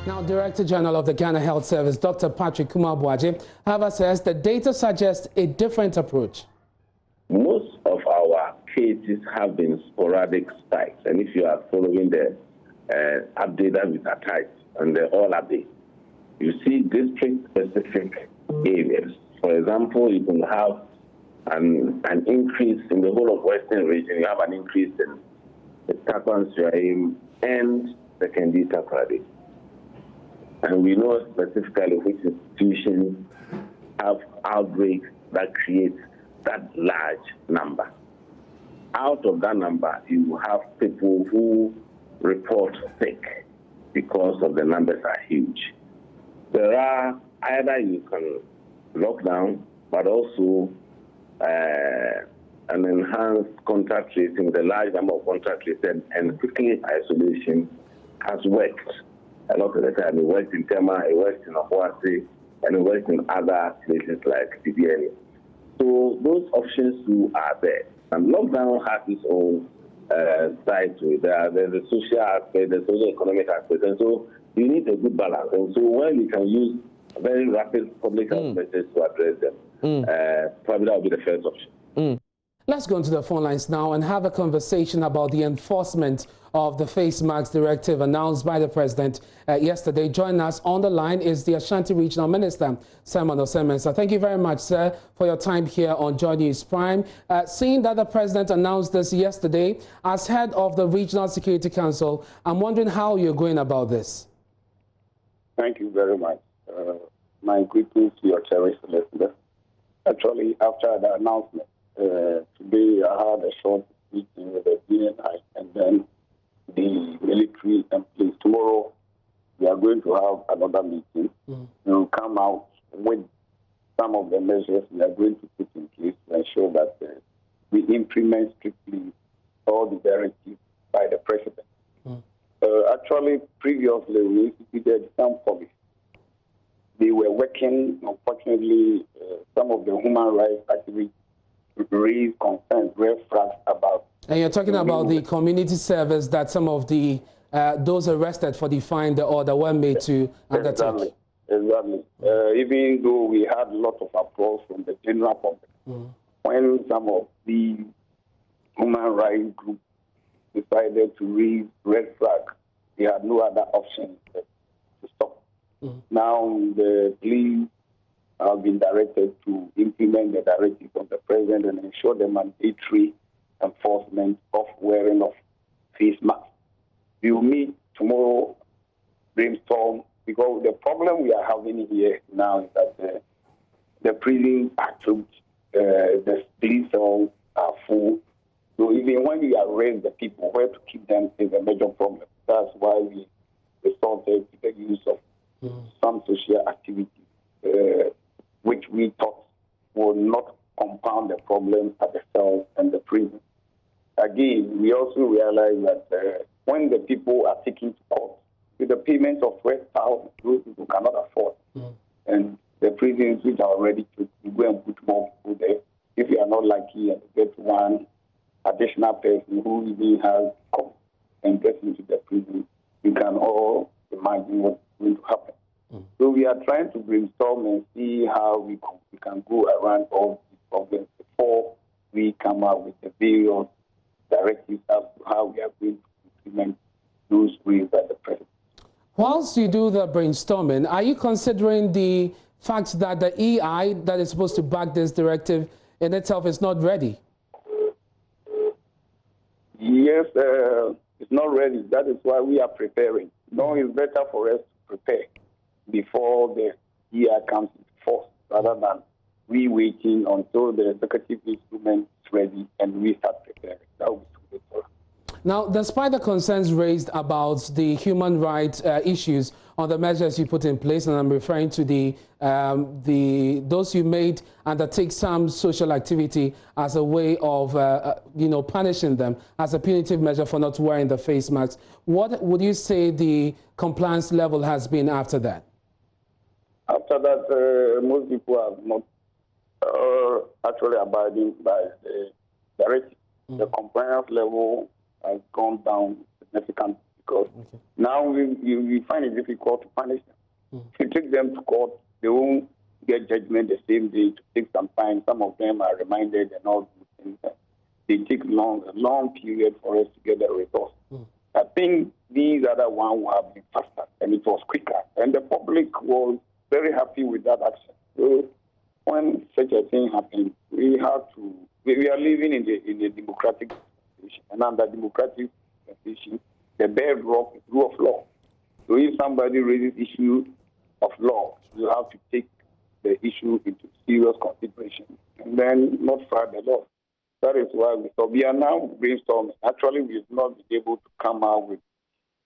Now, Director General of the Ghana Health Service, Dr. Patrick Kumar-Boaje, however, says the data suggests a different approach. Most of our cases have been sporadic spikes, and if you are following the update that we attached and the all update, you see district-specific areas. For example, you can have an increase in the whole of Western region. You have an increase in the Takwan and secondary Takrady. And we know specifically which institutions have outbreaks that create that large number. Out of that number, you have people who report sick because of the numbers are huge. There are either you can lock down, but also an enhanced contact tracing, the large number of contact tracing, and quickly isolation has worked. A lot of the time, it works in Tema, it works in Ohuasi, and it works in other places like Bibiani. So those options too are there. And lockdown has its own side to it. There's the social aspect, the social economic aspect, and so you need a good balance. And so when you can use very rapid public health measures to address them, probably that will be the first option. Let's go into the phone lines now and have a conversation about the enforcement of the face mask directive announced by the president yesterday. Joining us on the line is the Ashanti Regional Minister, Simon Osemensa. Thank you very much, sir, for your time here on Joynews Prime. Seeing that the president announced this yesterday as head of the Regional Security Council, I'm wondering how you're going about this. Thank you very much. My greetings to your cherished listeners. Actually, after the announcement, today I had a short meeting with the DNI and then the military and police. Tomorrow we are going to have another meeting. We will come out with some of the measures we are going to put in place to ensure that we implement strictly all the directives by the president. Actually, previously we instituted some policies. They were working. Unfortunately, some of the human rights activists raised concerns, red flags about. And you're talking about the community service that some of the those arrested for defying the order were made to undertake. Exactly. Even though we had a lot of applause from the general public, when some of the human rights groups decided to raise red flags, they had no other option to stop. Now the police have been directed to implement the directive of the president and ensure the mandatory enforcement of wearing of face masks. We will meet tomorrow, brainstorm, because the problem we are having here now is that the prisons are closed, the police cells are full. So even when we arrest the people, where to keep them is a major problem. That's why we resorted to the use of some social activities, which we thought will not compound the problem at the cells and the prison. Again, we also realize that when the people are taken to court, with the payments of $12,000, those people cannot afford. And the prisons which are already to go and put more people there, if you are not lucky and get one additional person who even has come and gets into the prison, you can all imagine what's going to happen. So we are trying to brainstorm and see how we can go around all these problems before we come out with the various directives as to how we are going to implement those ways that the president. Whilst you do the brainstorming, are you considering the fact that the EI that is supposed to back this directive in itself is not ready? Yes, it's not ready. That is why we are preparing. No, it's better for us to prepare before the year comes into force, rather than we waiting until the executive instrument is ready and we start preparing. That will be good. Now, despite the concerns raised about the human rights issues on the measures you put in place, and I'm referring to those you made undertake some social activity as a way of punishing them as a punitive measure for not wearing the face masks, what would you say the compliance level has been after that? After that, most people are not actually abiding by the directive. The compliance level has gone down significantly because now Now we find it difficult to punish them. If you take them to court, they won't get judgment the same day. To take some time. Some of them are reminded and all these things. They take a long period for us to get the results. I think these other ones will have been faster and it was quicker. And the public was very happy with that action. So when such a thing happens, we are living in a democratic situation. And under democratic situation, the bedrock is rule of law. So if somebody raises issue of law, you have to take the issue into serious consideration and then not further the law. That is why we are now brainstorming. Actually, we have not been able to come out with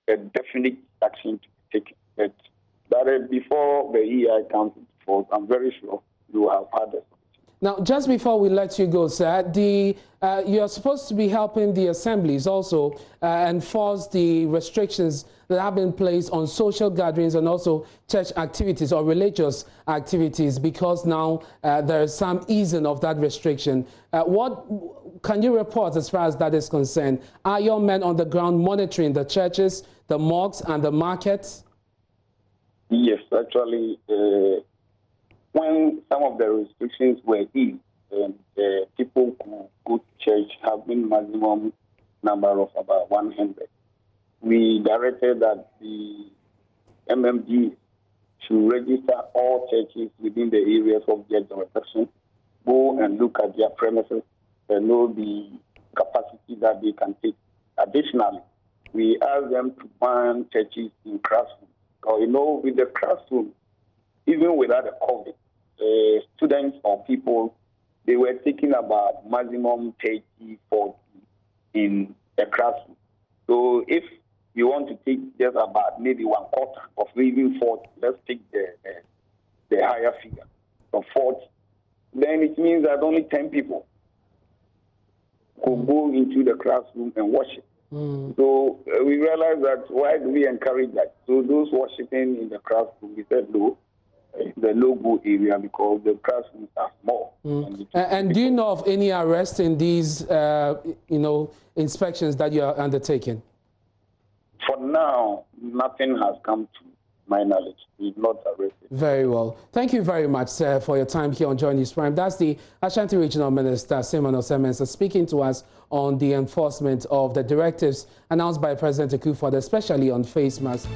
a definite action to be taken. But that is before the EI comes into force, I'm very sure you have had it. Now, just before we let you go, sir, you're supposed to be helping the assemblies also enforce the restrictions that have been placed on social gatherings and also church activities or religious activities, because now there is some easing of that restriction. What can you report as far as that is concerned? Are your men on the ground monitoring the churches, the mosques, and the markets? Yes, actually. When some of the restrictions were eased and people could go to church having maximum number of about 100, we directed that the MMD should register all churches within the areas of their jurisdiction, go and look at their premises and know the capacity that they can take. Additionally, we asked them to ban churches in classrooms. Because, with the classroom, even without the COVID, students or people, they were taking about maximum 30, 40 in a classroom. So if you want to take just about maybe 1/4 of even 40, let's take the higher figure of 40, then it means that only 10 people could go into the classroom and worship. So we realized that why do we encourage that? So those worshiping in the classroom, we said no. The no-go area because the classrooms are small. And do you know of any arrests in these, inspections that you are undertaking? For now, nothing has come to my knowledge. We've not arrested. Very well. Thank you very much, sir, for your time here on Joynews Prime. That's the Ashanti Regional Minister, Simon Osemensa, speaking to us on the enforcement of the directives announced by President Akufo-Addo, especially on face masks.